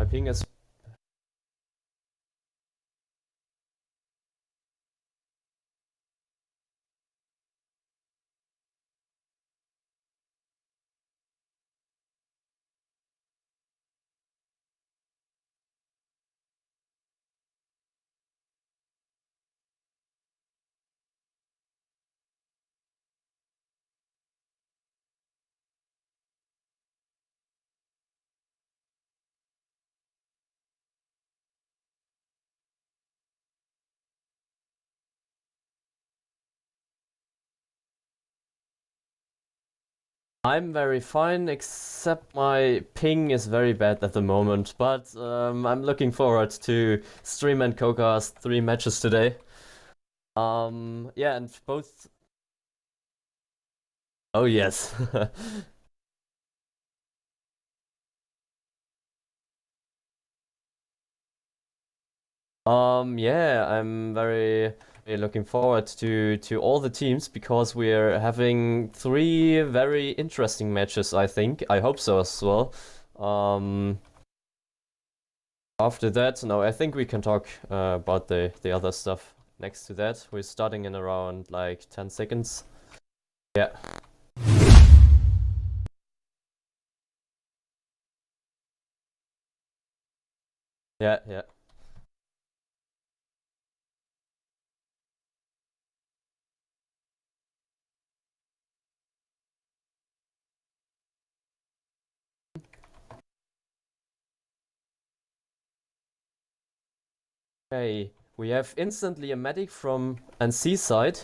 ping is... I'm very fine, except my ping is very bad at the moment, but I'm looking forward to stream and co-cast 3 matches today. Yeah, and both... Oh yes. Yeah, I'm very looking forward to all the teams because we're having 3 very interesting matches, I think. I hope so as well. After that, no, I think we can talk about the other stuff next to that. We're starting in around like 10 seconds. Yeah. Yeah, yeah. Okay, we have instantly a medic from NC side.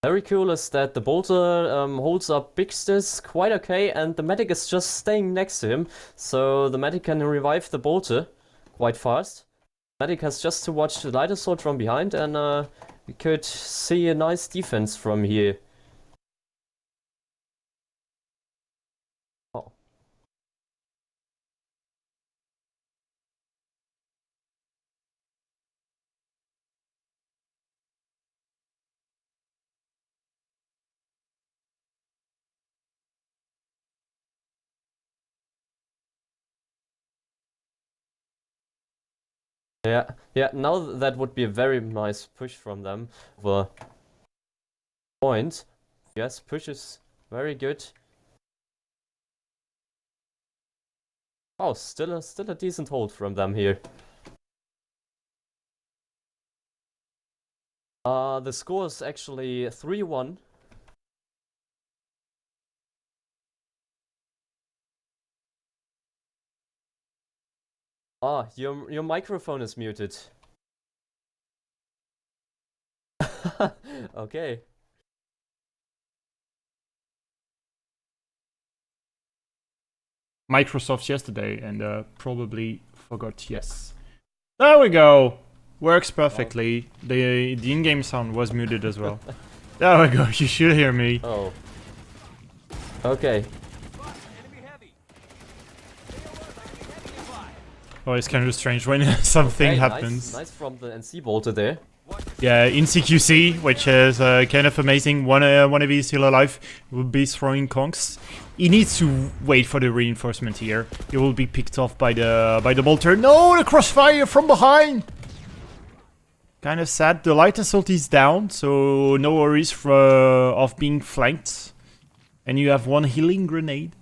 Very cool is that the bolter holds up big stis quite okay, and the medic is just staying next to him, so the medic can revive the bolter quite fast. Medic has just to watch the light assault from behind, and we could see a nice defense from here. Oh. Yeah, yeah, now that would be a very nice push from them. The point. Yes, push is very good. Oh, still a decent hold from them here. The score is actually 3-1. Ah, your microphone is muted. Okay. Microsoft yesterday and probably forgot. Yes. There we go. Works perfectly. The in-game sound was muted as well. There we go. You should hear me. Oh. Okay. Oh, it's kind of strange when something Okay, happens. Nice from the NC bolter there. Yeah, in CQC, which is kind of amazing. One of these still alive will be throwing conks. He needs to wait for the reinforcement here. He will be picked off by the bolter. No, the crossfire from behind. Kind of sad. The light assault is down, so no worries of being flanked. And you have one healing grenade.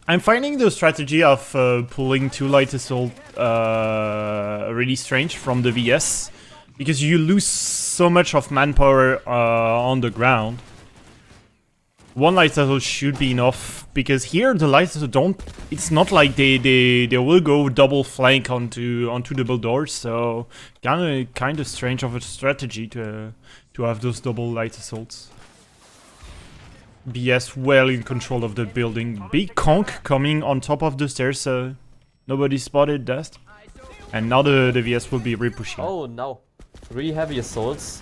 I'm finding the strategy of pulling 2 light assault really strange from the VS. Because you lose so much of manpower on the ground. 1 light assault should be enough, because here the light assault don't. It's not like they will go double flank onto double doors. So kind of strange of a strategy to have those double light assaults. BS well in control of the building. Big conch coming on top of the stairs. Nobody spotted that. And now the VS will be repushing. Oh no. 3 heavy assaults.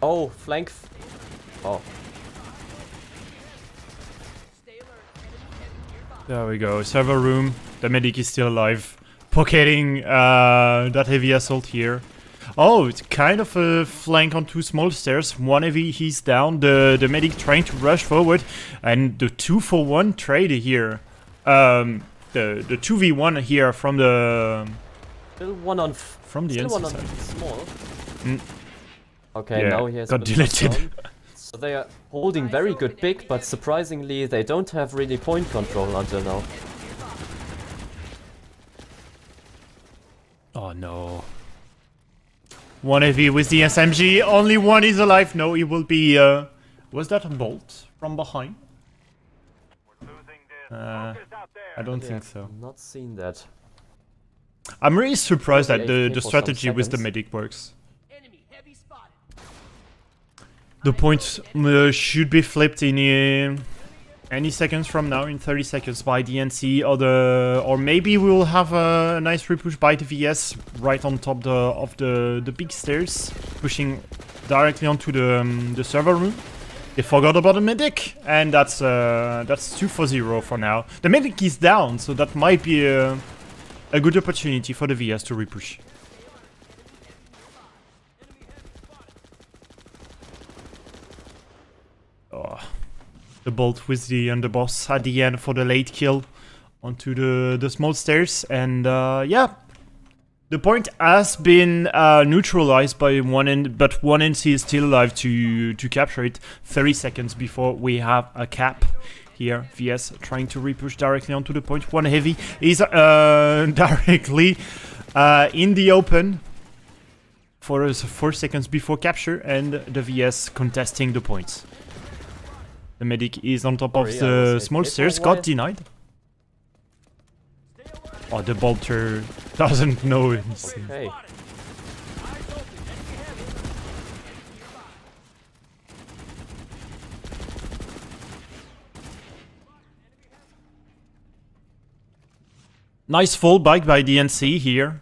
Oh, flank. Oh. There we go. Server room. The medic is still alive. Pocketing that heavy assault here. Oh, it's kind of a flank on 2 small stairs. 1 heavy, he's down. The medic trying to rush forward. And the 2-for-1 trade here. The 2v1 here from the... Still one on from the still one on side. small. Mm. Okay, Yeah, now he has got been deleted. knocked down. So they are holding very good big, but surprisingly they don't have really point control until now. Oh no. 1 heavy with the SMG. Only 1 is alive. No, he will be... was that a bolt from behind? I don't think so. Not seen that. I'm really surprised that the for some strategy with the seconds. medic works. The point should be flipped in any seconds from now, in 30 seconds by DNC, or maybe we will have a nice repush by the VS right on top of the big stairs, pushing directly onto the server room. They forgot about the medic, and that's 2-for-0 for now. The medic is down, so that might be a good opportunity for the VS to repush. Oh, the bolt with the underboss at the end for the late kill onto the small stairs, and yeah, the point has been neutralized by one end, but one NC is still alive to capture it. 30 seconds before we have a cap. Here, VS trying to repush directly onto the point. 1 heavy is directly in the open for 4 seconds before capture, and the VS contesting the points. The medic is on top of the small stairs, got denied. Oh, the bolter doesn't know anything. Okay. Nice fallback by DNC here.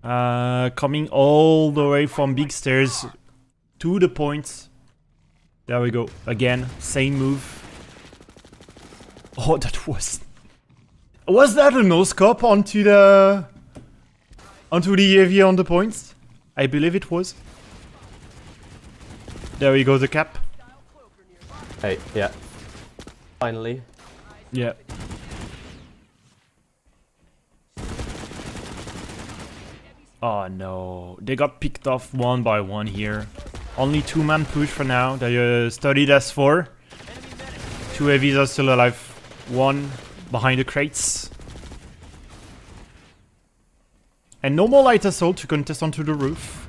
Coming all the way from big stairs to the point. There we go. Again, same move. Oh, that was... Was that a no-scope onto the AV on the points? I believe it was. There we go, the cap. Hey, yeah. Finally. Yeah. Oh no, they got picked off 1 by 1 here. Only 2-man push for now. They studied S4. 2 heavies are still alive. 1 behind the crates. And no more light assault to contest onto the roof.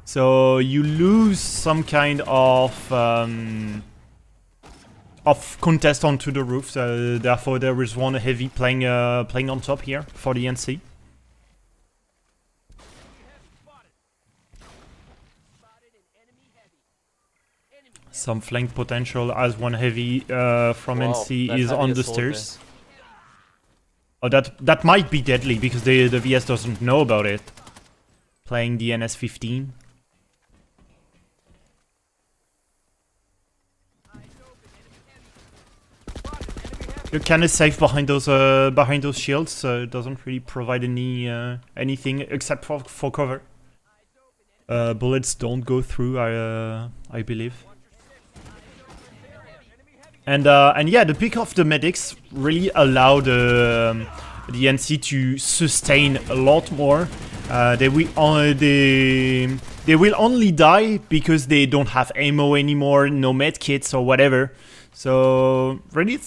So you lose some kind of contest onto the roof. So therefore there is 1 heavy playing on top here for the NC. Some flank potential as 1 heavy from NC is on the stairs. Oh, that might be deadly because the VS doesn't know about it. Playing the NS-15. You're kind of safe behind those shields. It doesn't really provide anything except for cover. bullets don't go through, I believe. And yeah, the pick of the medics really allowed the NC to sustain a lot more. They will only die because they don't have ammo anymore, no med kits or whatever. So really,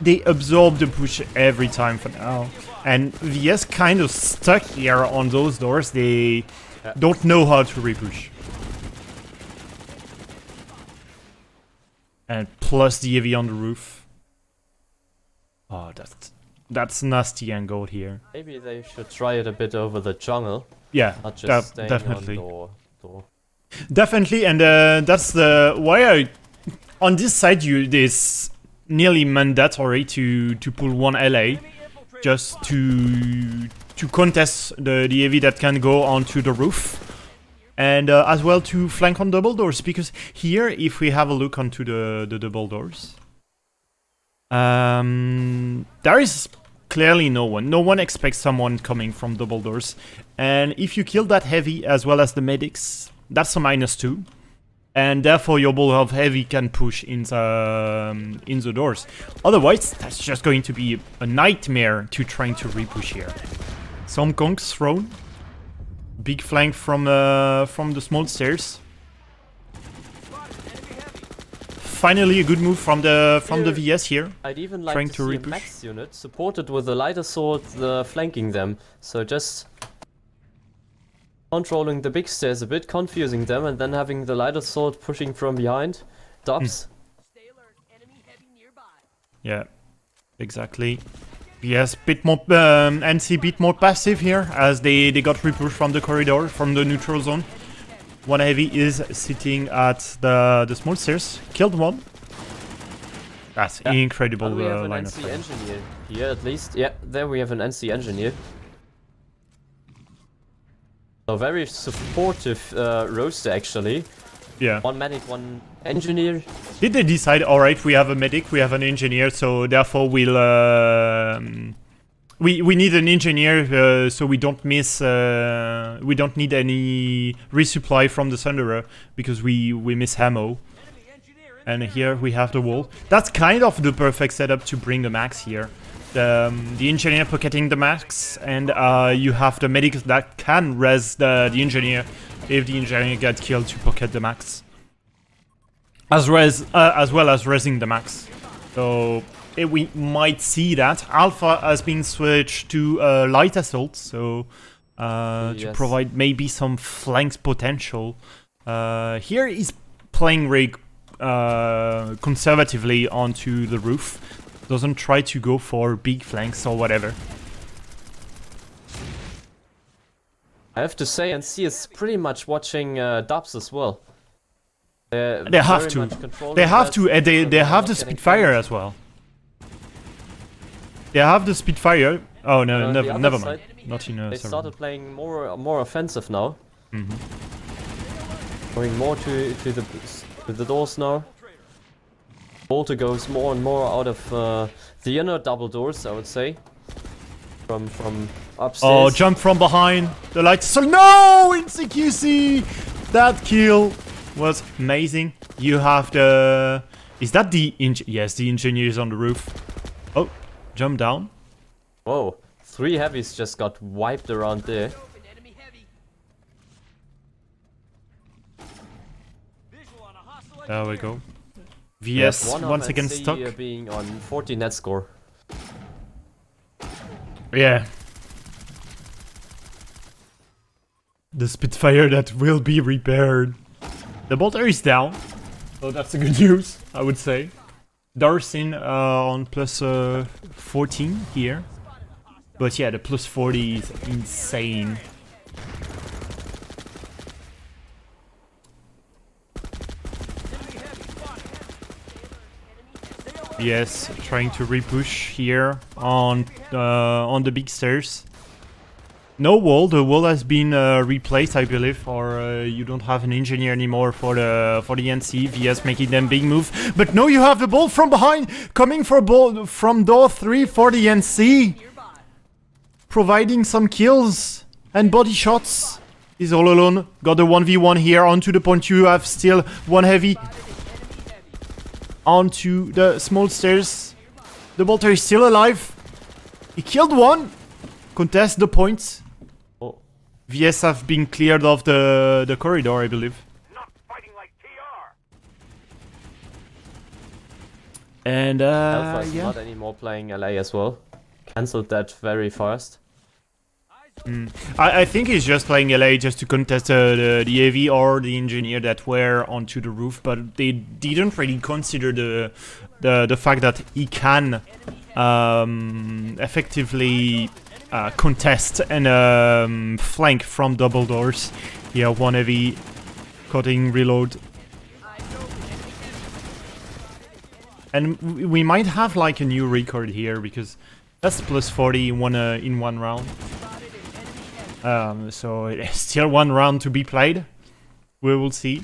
they absorb the push every time for now. And VS kind of stuck here on those doors. They don't know how to repush. And plus the AV on the roof. Oh, that's nasty angle here. Maybe they should try it a bit over the jungle. Yeah, Not just staying definitely. on door. Definitely, and that's the why on this side it's nearly mandatory to pull one LA just to contest the AV that can go onto the roof. And as well to flank on double doors, because here, if we have a look onto the double doors, there is clearly no one. No one expects someone coming from double doors. And if you kill that heavy as well as the medics, that's a -2. And therefore your ball of heavy can push in the doors. Otherwise, that's just going to be a nightmare to trying to repush here. Some conks thrown. Big flank from the small stairs. Finally, a good move from the VS here. I'd even like Trying to to see repush. a max unit supported with a lighter sword flanking them. So just controlling the big stairs a bit, confusing them, and then having the lighter sword pushing from behind. Dubs. Yeah, exactly. Yes, bit more NC bit more passive here as they got repushed from the corridor, from the neutral zone. One heavy is sitting at the small stairs. Killed one. That's incredible And we have an line of NC fire. engineer here at least. Yeah, there we have an NC engineer. So very supportive roster actually. Yeah. One medic, one engineer. Did they decide, alright, we have a medic, we have an engineer, so therefore we'll... we need an engineer, so we don't miss... we don't need any resupply from the Thunderer, because we miss ammo. And here we have the wall. That's kind of the perfect setup to bring the max here. The engineer pocketing the max, and you have the medics that can res the engineer if the engineer gets killed to pocket the max. As well as resing the max. So we might see that. Alpha has been switched to light assault, so to provide maybe some flanks potential. Here is playing very conservatively onto the roof. Doesn't try to go for big flanks or whatever. I have to say, NC is pretty much watching Dubs as well. They have to. They have to. They have the Spitfire as well. They have the Spitfire. Oh no, never mind. Not in. They started playing more offensive now. Going more to the doors now. Bolter goes more and more out of the inner double doors, I would say. From upstairs. Oh, jump from behind the light. So no, in CQC, that kill was amazing. You have the. Is that the yes, the engineers on the roof. Oh, jump down. Whoa, 3 heavies just got wiped around there. There we go. VS once again stuck. Being on 40 net score. Yeah. The Spitfire that will be repaired. The bolter is down, so that's a good news, I would say. Darsin on plus 14 here. But yeah, the plus 40 is insane. Yes, trying to repush here on the big stairs. No wall. The wall has been replaced, I believe, or you don't have an engineer anymore for the NC. VS making them big move, but no, you have the ball from behind coming for ball from door 3 for the NC, providing some kills and body shots. He's all alone. Got the 1v1 here onto the point. You have still one heavy onto the small stairs. The bolter is still alive. He killed one. Contest the points. Oh. VS have been cleared of the corridor, I believe. Not fighting like TR. And Alpha is yeah. not anymore playing LA as well. Cancelled that very fast. I think he's just playing LA just to contest the AV or the engineer that were onto the roof, but they didn't really consider the fact that he can effectively contest and flank from double doors. Yeah, one heavy cutting reload. And we might have like a new record here because that's plus 40 in one round. So it's still one round to be played. We will see.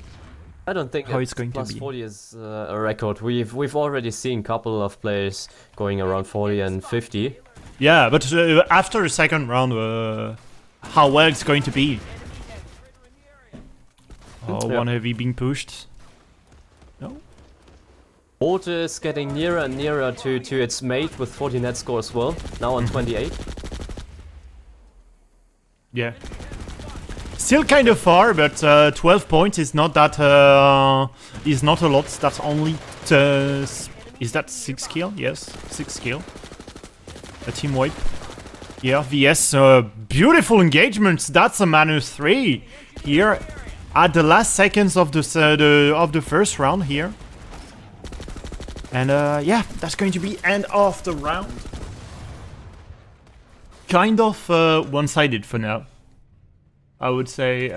I don't think how it's going to plus be. 40 is a record. We've already seen a couple of players going around 40 and 50. Yeah, but after the second round, how well it's going to be. Oh, Yeah. one heavy being pushed. No. Bolter is getting nearer and nearer to its mate with 40 net score as well. Now on 28. Yeah. Still kind of far, but 12 points is not that is not a lot. That's only is that 6 kill? Yes, 6 kill. A team wipe. Yeah, VS beautiful engagements. That's a -3 here at the last seconds of the first round here. And yeah, that's going to be end of the round. Kind of one-sided for now. I would say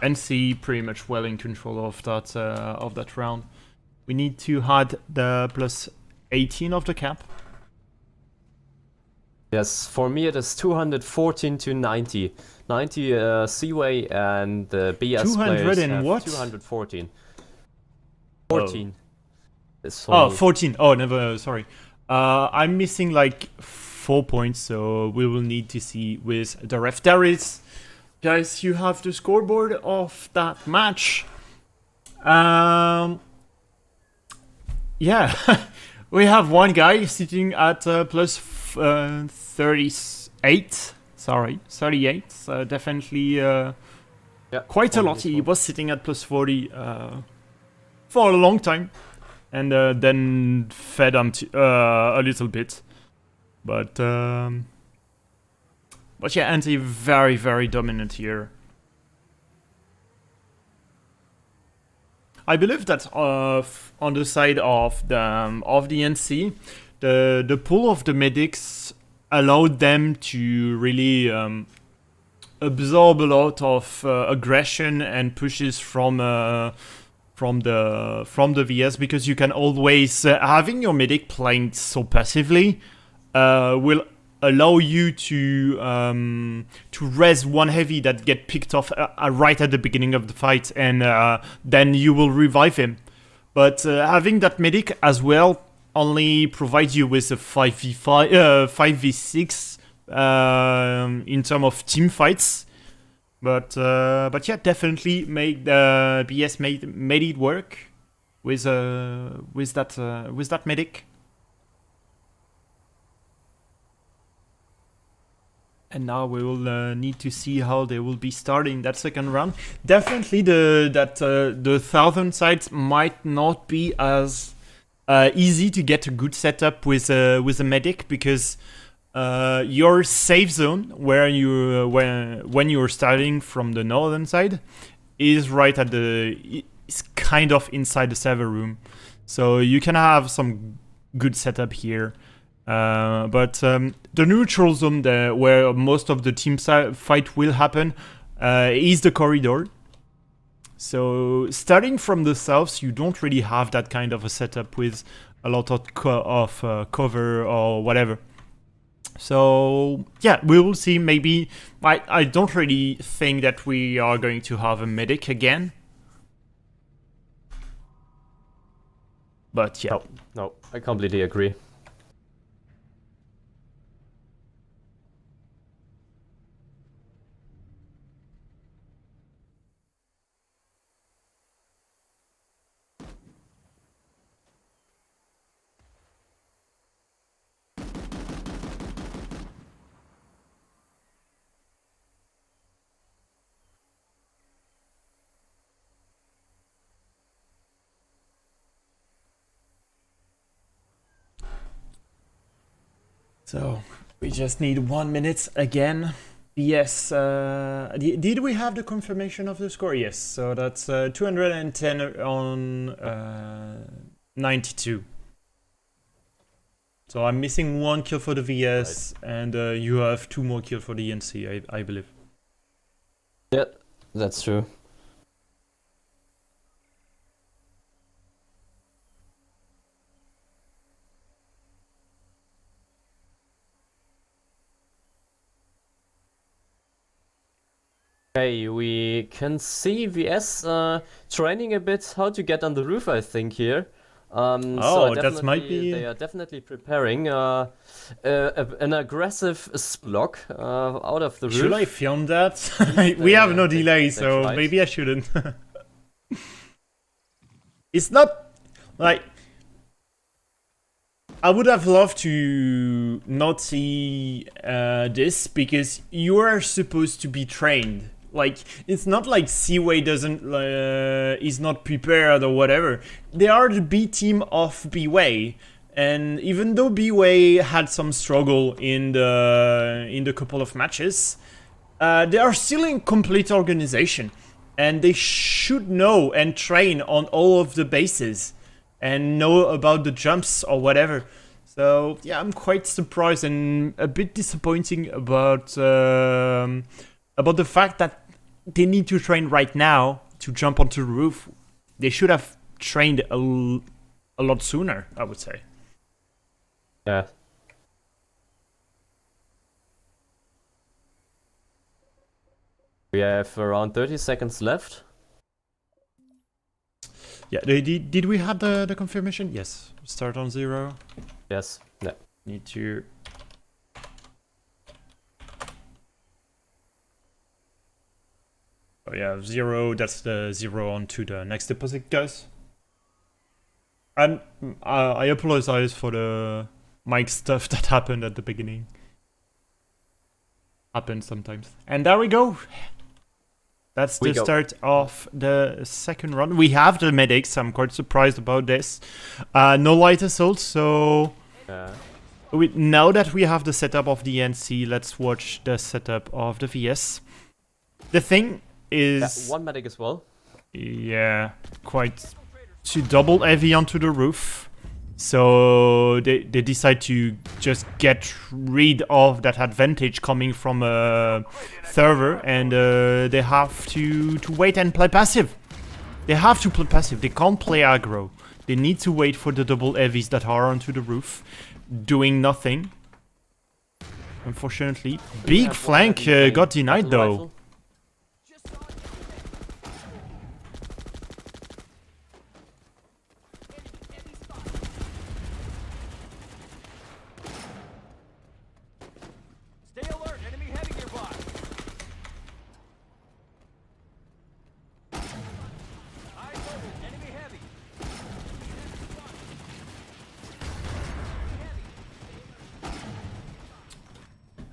NC pretty much well in control of that round. We need to add the plus 18 of the cap. Yes, for me it is 214 to 90. 90 CWAE and the BS 200 players and have what? 214. 14. Is for Oh, me. 14. Oh, never. Sorry. I'm missing like 4 points, so we will need to see with the ref. There is, guys. You have the scoreboard of that match. Yeah, we have one guy sitting at plus 38. Sorry, 38. Definitely quite a lot. He was sitting at plus 40 for a long time. And then fed him a little bit, but yeah, Anti very, very dominant here. I believe that on the side of the NC, the pull of the medics allowed them to really absorb a lot of aggression and pushes from the VS, because you can always having your medic playing so passively will allow you to res one heavy that get picked off right at the beginning of the fight, and then you will revive him. But having that medic as well only provides you with a 5v6 in terms of team fights. But yeah, definitely made BS made it work with that medic. And now we will need to see how they will be starting that second round. Definitely the 1000 sides might not be as easy to get a good setup with a medic, because your safe zone where you when you're starting from the northern side is right at it's kind of inside the server room, so you can have some good setup here. But the neutral zone there, where most of the team fight will happen, is the corridor. So starting from the south, you don't really have that kind of a setup with a lot of cover or whatever. So yeah, we will see. Maybe I don't really think that we are going to have a medic again. But yeah. No, I completely agree. So we just need 1 minute again. Yes, did we have the confirmation of the score? Yes, so that's 210 on 92. So I'm missing 1 kill for the VS, and you have 2 more kills for the NC, I believe. Yeah, that's true. Okay, we can see VS training a bit how to get on the roof, I think, here. So that might be... They are definitely preparing an aggressive block out of the roof. Should I film that? We have no delay, so tried. maybe I shouldn't. It's not... like... I would have loved to not see this, because you are supposed to be trained. Like, it's not like CWAE doesn't is not prepared or whatever. They are the B team of BWAE, and even though BWAE had some struggle in the couple of matches, they are still in complete organization, and they should know and train on all of the bases and know about the jumps or whatever. So yeah, I'm quite surprised and a bit disappointing about the fact that they need to train right now to jump onto the roof. They should have trained a lot sooner, I would say. Yeah. We have around 30 seconds left. Yeah, did we have the confirmation? Yes. Start on 0. Yes. Yeah. Need to... Oh yeah, 0, that's the 0 onto the next deposit, guys. And I apologize for the mic stuff that happened at the beginning. Happens sometimes. And there we go. That's the start of the second run. We have the medics. I'm quite surprised about this. No light assault, so... now that we have the setup of the NC, let's watch the setup of the VS. The thing is... one medic as well. Yeah, quite too double heavy onto the roof. So they decide to just get rid of that advantage coming from a server, and they have to wait and play passive. They have to play passive. They can't play aggro. They need to wait for the double heavies that are onto the roof, doing nothing. Unfortunately, big flank got denied though.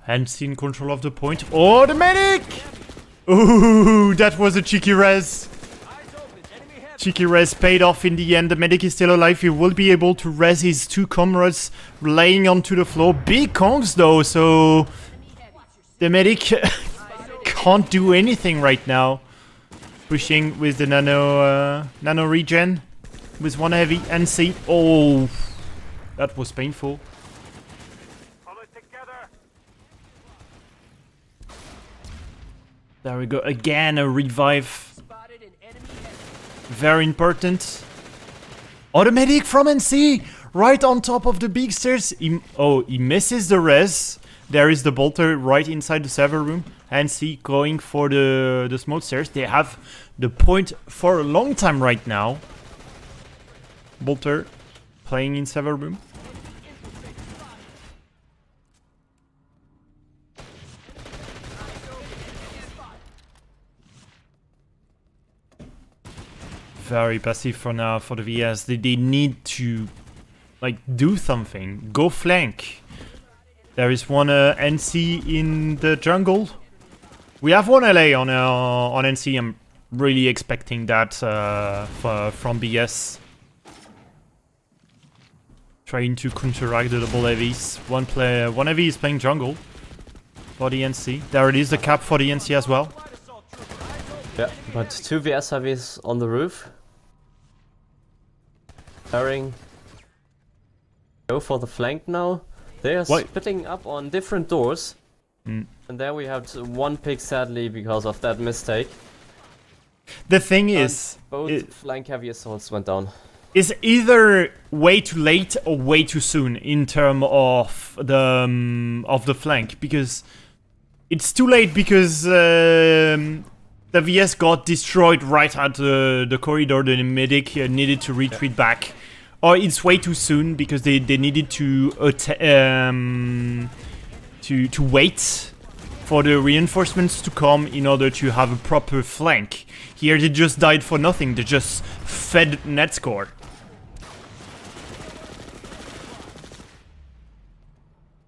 Hands in control of the point. Oh, the medic! Ooh, that was a cheeky res. Cheeky res paid off in the end. The medic is still alive. He will be able to res his 2 comrades laying onto the floor. Big conks though, so the medic can't do anything right now. Pushing with the nano regen with 1 heavy NC. Oh, that was painful. There we go, again a revive. Very important. Automatic from NC! Right on top of the big stairs. He misses the res. There is the bolter right inside the server room. NC going for the smoke stairs. They have the point for a long time right now. Bolter playing in server room. Very passive for now for the VS. They need to like do something. Go flank. There is one NC in the jungle. We have one LA on NC. I'm really expecting that from BS. trying to counteract the double heavies. One heavy is playing jungle for the NC. There it is, the cap for the NC as well. Yeah, but 2 VS heavies on the roof. Herring. Go for the flank now. They are splitting up on different doors. And there we have 1 pick sadly because of that mistake. The thing is, both flank heavy assaults went down. Is either way too late or way too soon in terms of the flank, because it's too late because the VS got destroyed right at the corridor. The medic needed to retreat back, or it's way too soon because they needed to wait for the reinforcements to come in order to have a proper flank. Here they just died for nothing. They just fed net score.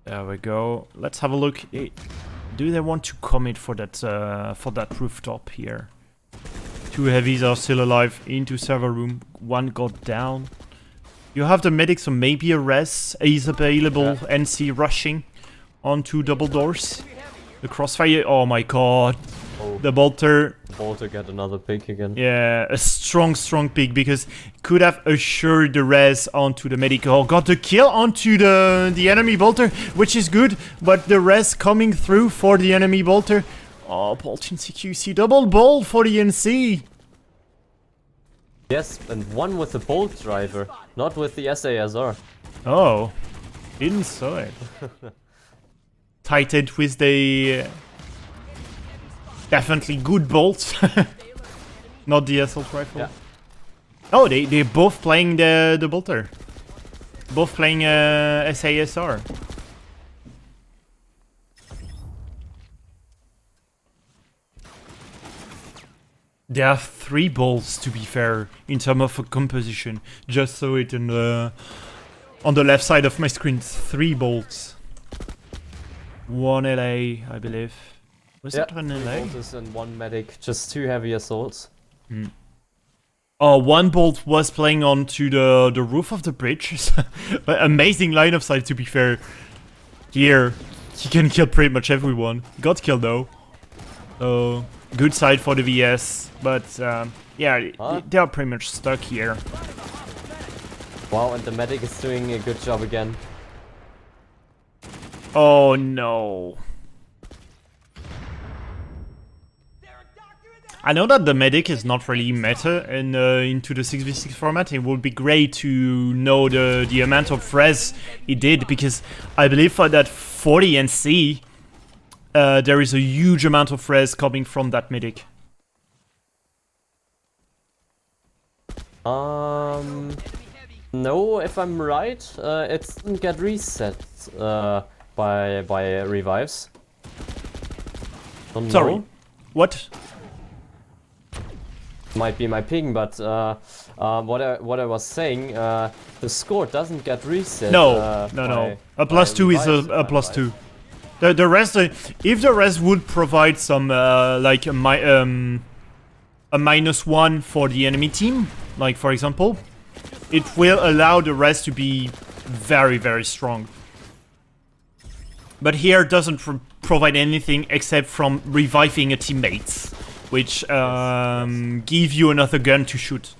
There we go. Let's have a look. Do they want to commit for that rooftop here? 2 heavies are still alive into server room. 1 got down. You have the medic, so maybe a res is available. Yeah. NC rushing onto double doors. The crossfire. Oh my god. Oh. The bolter. Bolter get another pick again. Yeah, a strong pick because could have assured the res onto the medic. Oh, got the kill onto the enemy bolter, which is good. But the res coming through for the enemy bolter. Oh, bolt in CQC. Double bolt for the NC. Yes, and 1 with the bolt driver, not with the SASR. Oh, didn't saw it. Tighted with the definitely good bolts, not the assault rifle. Yeah. Oh, they're both playing the bolter, both playing SASR. There are 3 bolts, to be fair, in terms of a composition. Just saw it on the left side of my screen. 3 bolts. 1 LA, I believe. Was that an LA? 2 bolters and 1 medic, just 2 heavy assaults. Oh, 1 bolt was playing onto the roof of the bridge. Amazing line of sight, to be fair. Here, he can kill pretty much everyone. Got killed though. So, good side for the VS. But, yeah, they are pretty much stuck here. Wow, and the medic is doing a good job again. Oh no. I know that the medic is not really meta into the 6v6 format. It would be great to know the amount of res it did, because I believe for that 40 NC, there is a huge amount of res coming from that medic. No, if I'm right, it didn't get reset by revives. Sorry, what? Might be my ping, but what I was saying, the score doesn't get reset. No. A +2 is a +2. The rest, if the rest would provide some like a -1 for the enemy team, like for example, it will allow the rest to be very, very strong. But here doesn't provide anything except from reviving a teammate, which give you another gun to shoot.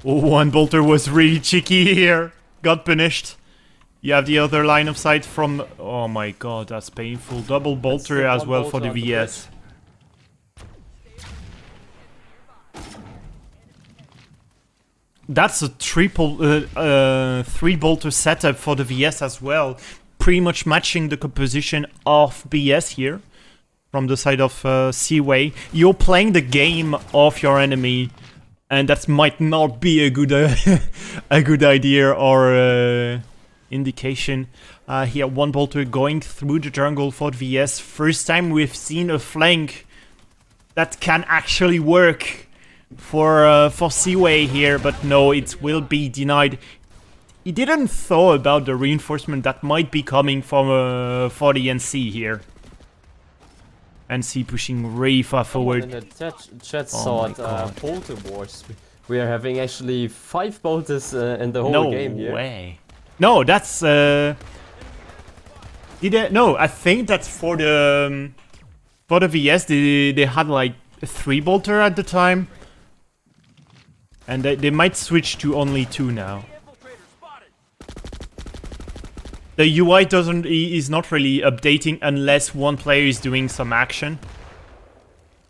Oh, 1 bolter was really cheeky here. Got punished. You have the other line of sight from... Oh my god, that's painful. Double bolter as well for the VS. That's a 3 bolter setup for the VS as well. Pretty much matching the composition of BS here. From the side of CWAE. You're playing the game of your enemy. And that might not be a good a good idea or indication. Here, 1 bolter going through the jungle for the VS. First time we've seen a flank that can actually work for CWAE here, but no, it will be denied. He didn't thought about the reinforcement that might be coming from for the NC here. NC pushing really far forward. In the chat saw it, Bolter Wars We are having actually 5 bolters in the whole No game here. way. No, that's no, I think that's for the VS. They had like a 3 bolter at the time, and they might switch to only 2 now. The UI is not really updating unless one player is doing some action.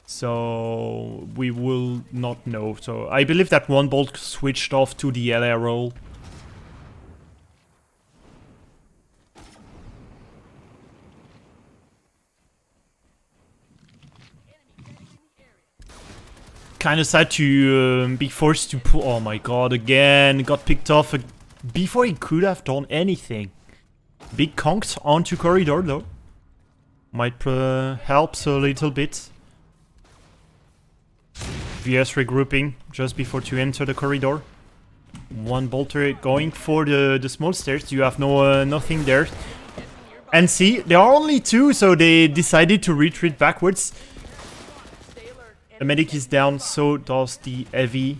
So we will not know. So I believe that one bolt switched off to the LA roll. Kind of sad to be forced to pull. Oh my god! Again, got picked off before he could have done anything. Big conked onto corridor though. Might helps a little bit. VS regrouping just before to enter the corridor. One bolter going for the small stairs. You have nothing there. And see, there are only 2, so they decided to retreat backwards. The medic is down, so does the heavy.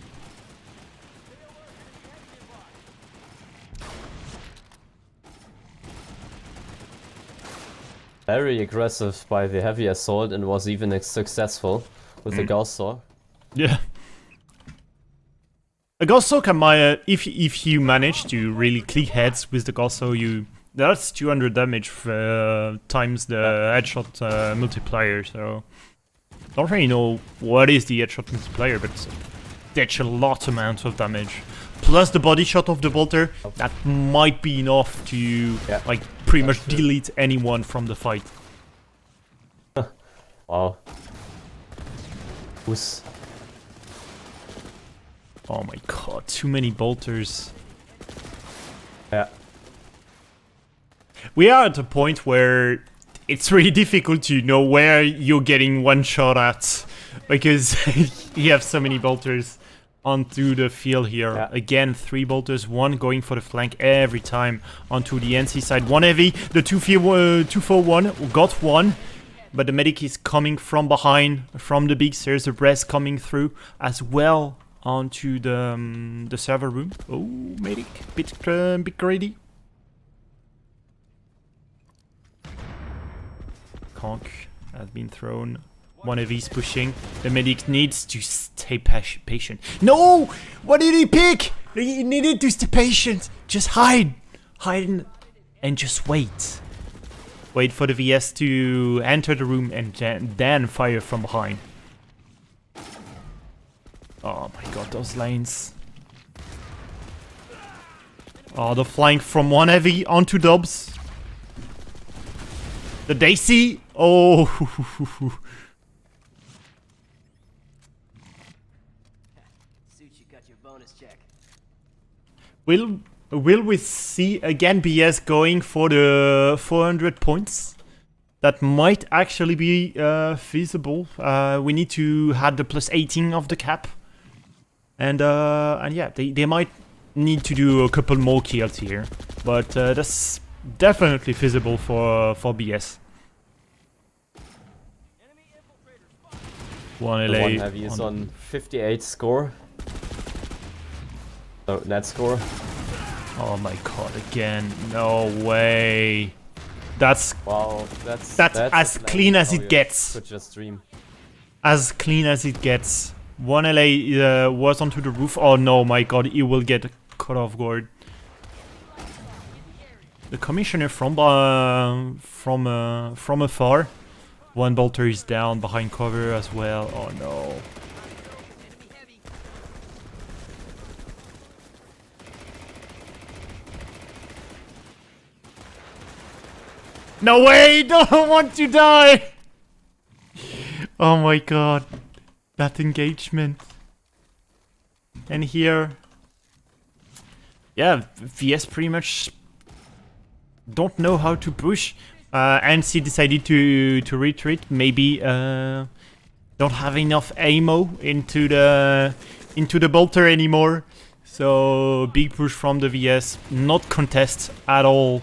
Very aggressive by the heavy assault and was even successful with the Gauss saw. Yeah. A Gauss saw can if you manage to really click heads with the Gauss saw, that's 200 damage times the headshot multiplier. So don't really know what is the headshot multiplier, but that's a lot amount of damage. Plus the body shot of the bolter, that might be enough to like pretty much delete anyone from the fight. Wow. Who's... Oh my god, too many bolters. Yeah. We are at a point where it's really difficult to know where you're getting one shot at, because you have so many bolters onto the field here. Yeah. Again, 3 bolters, 1 going for the flank every time onto the NC side. 1 heavy, the 2-4-1 got 1, but the medic is coming from behind, from the big stairs, the breast coming through as well onto the server room. Oh, medic, bit greedy. Conk has been thrown. 1 of these pushing. The medic needs to stay patient. No! What did he pick? He needed to stay patient. Just hide. Hide and just wait. Wait for the VS to enter the room and then fire from behind. Oh my god, those lanes. Oh, the flank from 1 heavy onto dubs. The Daisy. Oh. Will we see again BS going for the 400 points? That might actually be feasible. We need to add the plus 18 of the cap. And yeah, they might need to do a couple more kills here. But that's definitely feasible for BS. One LA. 1 heavy is on 58 score. So net score. Oh my god, again. No way. That's Wow, that's as clean as it gets. Could just stream. As clean as it gets. 1 LA was onto the roof. Oh no, my god, he will get cut off guard. The commissioner from afar. 1 bolter is down behind cover as well. Oh no. No way! Don't want to die! Oh my god. That engagement. And here... Yeah, VS pretty much don't know how to push. NC decided to retreat. Maybe don't have enough ammo into the bolter anymore. So big push from the VS. Not contest at all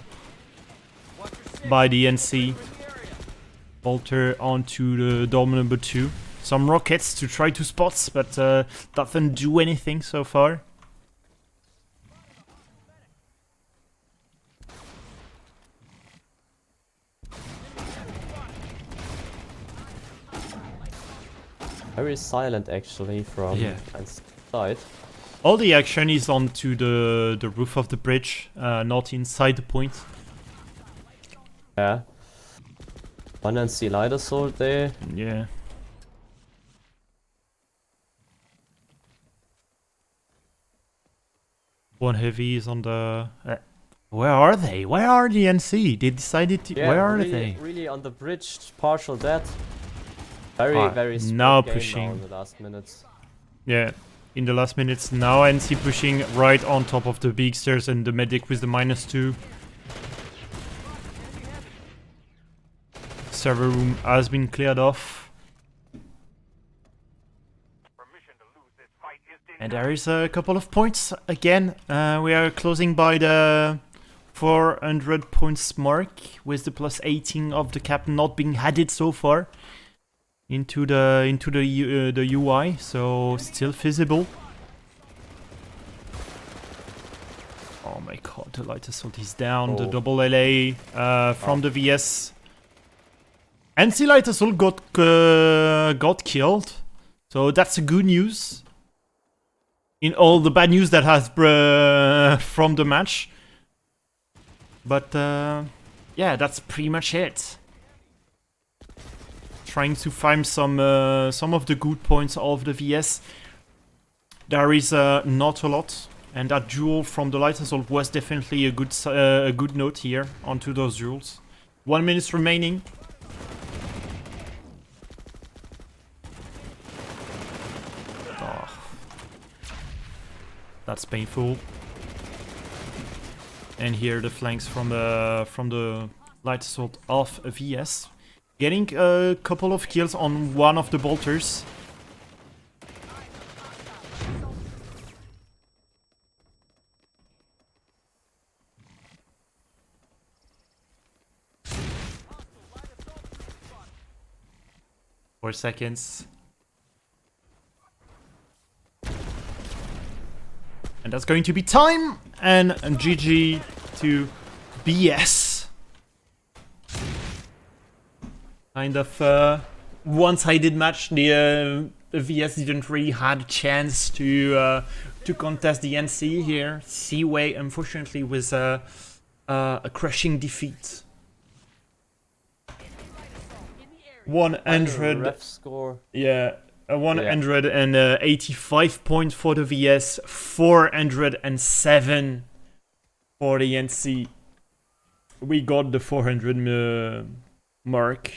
by the NC. Bolter onto the dome number 2. some rockets to try to spot, but doesn't do anything so far. Very silent actually from Planetside. All the action is onto the roof of the bridge, not inside the point. Yeah. One NC light assault there. Yeah. One heavy is on the... where are they? Where are the NC? They decided to... Yeah, where are really, they? really on the bridge, partial dead. Very, Ah, very split now game pushing. now in the last minutes. Yeah, in the last minutes now NC pushing right on top of the big stairs and the medic with the -2. Server room has been cleared off. Permission to lose this fight is denied. And there is a couple of points again. We are closing by the 400 points mark with the +18 of the cap not being added so far into the UI, so still feasible. Oh my god, the light assault is down. The Oh. double LA from the VS. NC light assault got killed, so that's a good news. In all the bad news that has from the match, but yeah, that's pretty much it. Trying to find some of the good points of the VS. There is not a lot, and that duel from the light assault was definitely a good note here onto those duels. 1 minute remaining. Oh. That's painful. And here the flanks from the light assault of VS. Getting a couple of kills on one of the bolters. Four seconds. And that's going to be time! And GG to BS. Kind of one-sided match. The VS didn't really had a chance to contest the NC here. CWAE unfortunately was a crushing defeat. 100. Ref score. Yeah, 185 points for the VS, 407 for the NC. We got the 400 mark.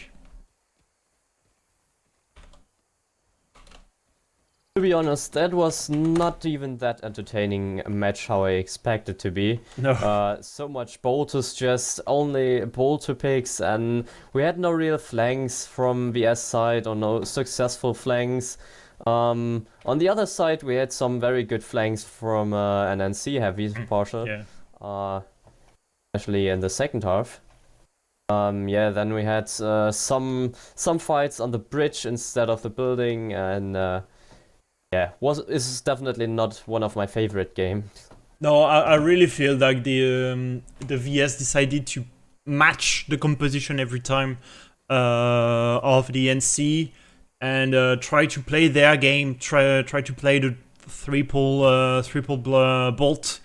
To be honest, that was not even that entertaining a match how I expected to be. No. So much bolters, just only bolter picks, and we had no real flanks from VS side or no successful flanks. On the other side, we had some very good flanks from an NC heavy partial, Yeah. especially in the second half. Yeah, then we had some fights on the bridge instead of the building, and yeah, is definitely not one of my favorite games. No, I really feel like the VS decided to match the composition every time of the NC and try to play their game. Try to play the triple bolt,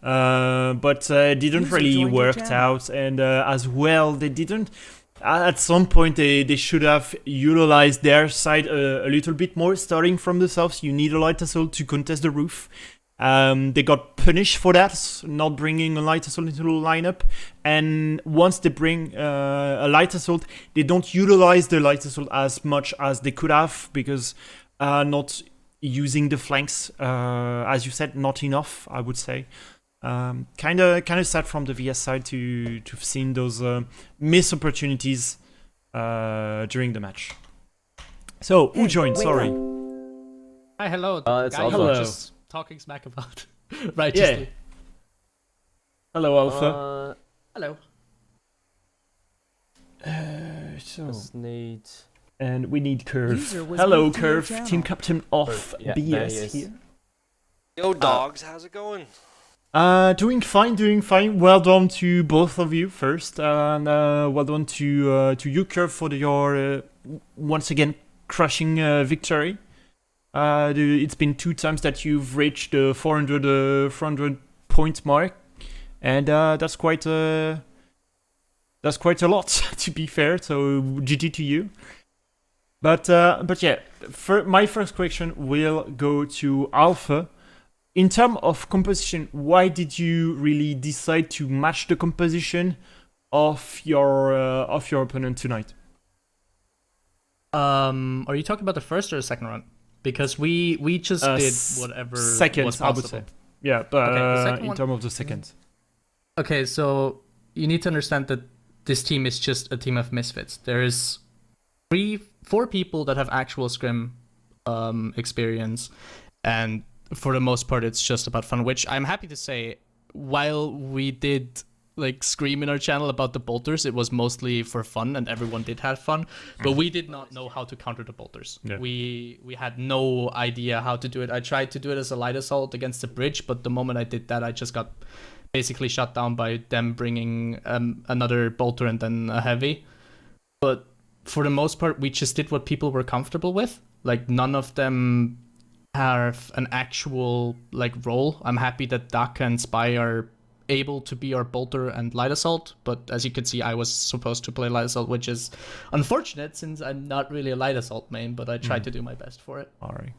but didn't really work out. And as well, they didn't. At some point, they should have utilized their side a little bit more. Starting from the south, you need a light assault to contest the roof. They got punished for that, not bringing a light assault into the lineup. And once they bring a light assault, they don't utilize the light assault as much as they could have, because not using the flanks, as you said, not enough, I would say. Kind of sad from the VS side to have seen those missed opportunities during the match. So, who joined? Sorry. Hi, hello. It's Guy Alpha. you were just talking smack about righteously. Hello, Alpha. Hello. So, Just need And we need Curve. User was Hello, moved to your Curve, channel. team captain of Yeah, there he BS is. here. Yo, dogs, how's it going? Doing fine, doing fine. Well done to both of you first, and well done to you, Curve, for your once again crushing victory. It's been 2 times that you've reached the 400 point mark, and that's quite a lot, to be fair. So GG to you. But yeah, my first question will go to Alpha. In terms of composition, why did you really decide to match the composition of your opponent tonight? Are you talking about the first or the second round? Because we just did whatever second, was I would possible. say. Yeah, but Okay, the second in one- terms of the second. Okay, so you need to understand that this team is just a team of misfits. There is 4 people that have actual scrim experience, and for the most part, it's just about fun. Which I'm happy to say, while we did like scream in our channel about the bolters, it was mostly for fun, and everyone did have fun. But we did not know how to counter the bolters. Yeah. We had no idea how to do it. I tried to do it as a light assault against the bridge, but the moment I did that, I just got basically shut down by them bringing another bolter and then a heavy. But for the most part, we just did what people were comfortable with. Like, none of them have an actual like role. I'm happy that Daka and Spy are able to be our bolter and light assault, but as you can see, I was supposed to play light assault, which is unfortunate since I'm not really a light assault main, but I tried to do my best for it. All right.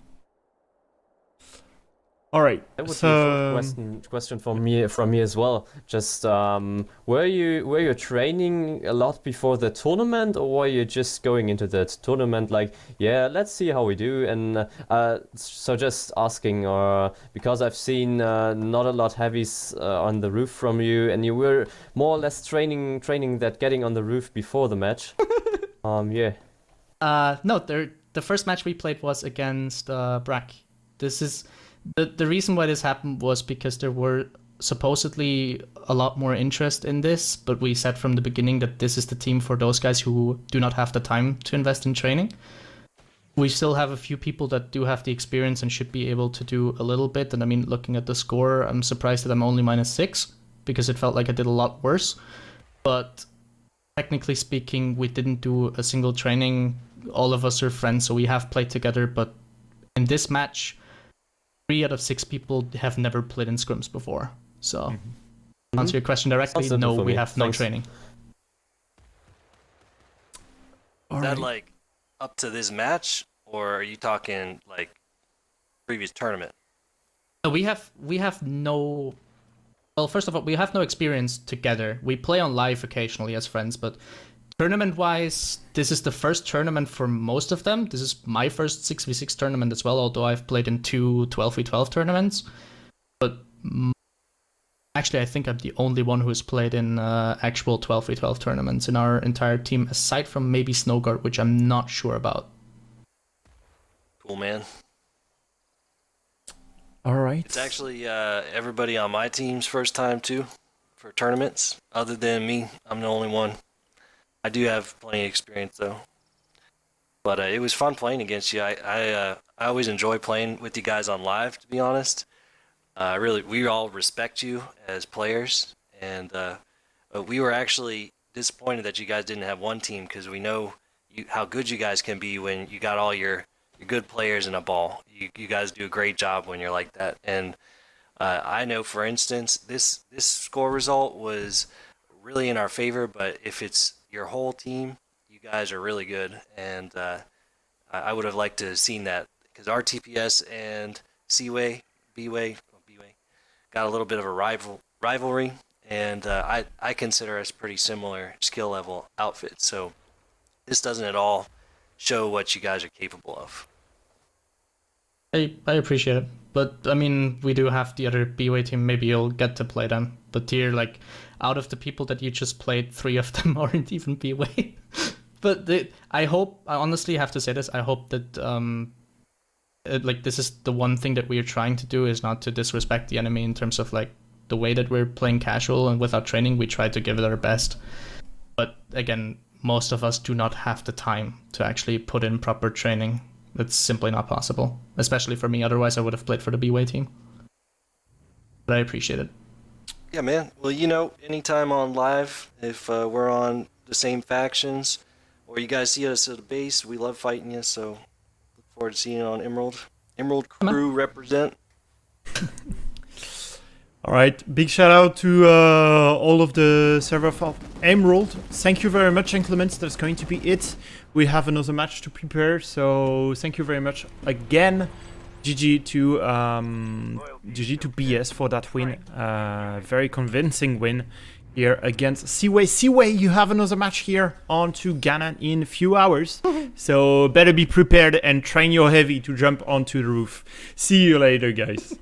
That would So be a question from me as well. Just were you training a lot before the tournament, or were you just going into that tournament like, yeah, let's see how we do? And so just asking, because I've seen not a lot heavies on the roof from you, and you were more or less training that getting on the roof before the match. Yeah. No, the first match we played was against Brack. This is the reason why this happened was because there were supposedly a lot more interest in this, but we said from the beginning that this is the team for those guys who do not have the time to invest in training. We still have a few people that do have the experience and should be able to do a little bit. And I mean, looking at the score, I'm surprised that I'm only -6 because it felt like I did a lot worse. But technically speaking, we didn't do a single training. All of us are friends, so we have played together. But in this match, 3 out of 6 people have never played in scrims before. So, to answer your question directly, Sounds no, simple for we me. have no Thanks. training. Is that like up to this match, or are you talking like previous tournament? No, we have no. Well, first of all, we have no experience together. We play on live occasionally as friends, but tournament-wise, this is the first tournament for most of them. This is my first 6v6 tournament as well, although I've played in 2 12v12 tournaments. But actually, I think I'm the only one who has played in actual 12v12 tournaments in our entire team, aside from maybe Snowguard, which I'm not sure about. Cool, man. all right. It's actually everybody on my team's first time too for tournaments. Other than me, I'm the only one. I do have plenty of experience though. But it was fun playing against you. I always enjoy playing with you guys on live, to be honest. Really, we all respect you as players, and we were actually disappointed that you guys didn't have one team, because we know how good you guys can be when you got all your good players in a ball. You guys do a great job when you're like that. And I know, for instance, this score result was really in our favor, but if it's your whole team, you guys are really good, and I would have liked to have seen that, because our TPS and CWAE, B-Way, got a little bit of a rivalry, and I consider us pretty similar skill level outfits, so this doesn't at all show what you guys are capable of. I appreciate it, but I mean, we do have the other B-Way team. Maybe you'll get to play them. But here, like, out of the people that you just played, 3 of them aren't even B-Way. But I honestly have to say this, I hope that like, this is the one thing that we are trying to do, is not to disrespect the enemy in terms of like the way that we're playing casual, and without training we try to give it our best. But again, most of us do not have the time to actually put in proper training. It's simply not possible, especially for me. Otherwise, I would have played for the B-Way team. But I appreciate it. Yeah, man. Well, you know, anytime on live, if we're on the same factions, or you guys see us at the base, we love fighting you. So look forward to seeing you on Emerald. Emerald crew represent. All right, big shout out to all of the server of Emerald. Thank you very much, Inclements. That's going to be it. We have another match to prepare, so thank you very much again. GG to BS for that win. Very convincing win here against CWAE. CWAE, you have another match here on to Ghana in a few hours. So better be prepared and train your heavy to jump onto the roof. See you later, guys.